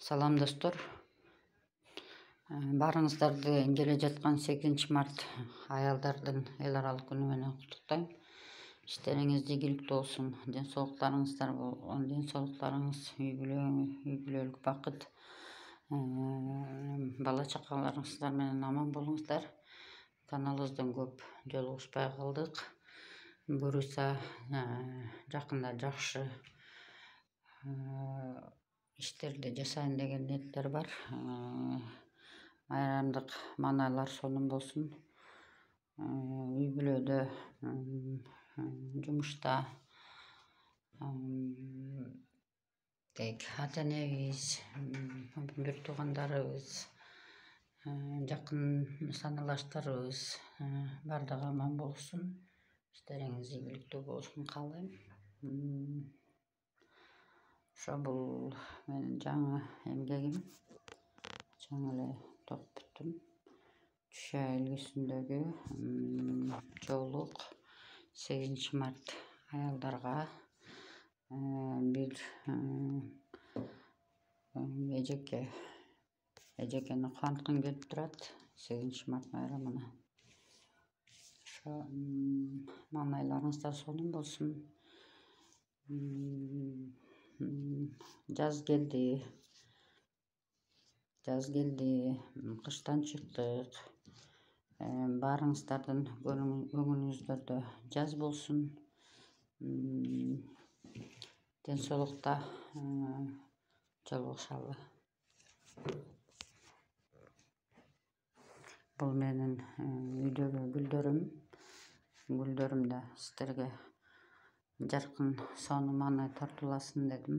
Салам достор. Барыңыздарды келе жаткан 8 март аялдардын эл аралык күнү менен куттуктайм. Иштериңиз ийгиликтүү болсун. Ден соолуктарыңыз үй бүлөлүк бакыт. Бала чакаларыңыздар менен аман болуңуздар. Каналыбыздан көп жолугушпай калдык. Буюрса жакында жакшы иштерди жасайын деген ниеттер бар. Майрамдык маанайлар сонун болсун. Үй бүлөдө, жумушта, ата энебиз, бир туугандарыбыз, жакын саналаштарыбыз бардыгы аман болсун. Иштериңиз ийгиликтүү болушун каалайм. Ошо бул менин жаңы эмгегим, жаңы эле топ бүттүм. Түшө үлгүсүндөгү жоолук 8 март аялдарга бир эжекени кубанткым келип турат 8 март майрамына. Ошо маанайларыңыздар сонун болсун. Жаз келди, кыштан чыктык. Баарыңыздардын көңүлүңүздөрдө жаз болсун. Ден соолукта жолугушалы. Бул менин үйдөгү гүлдөрүм да сиздерге жаркын сонун маанай тартууласын дедим.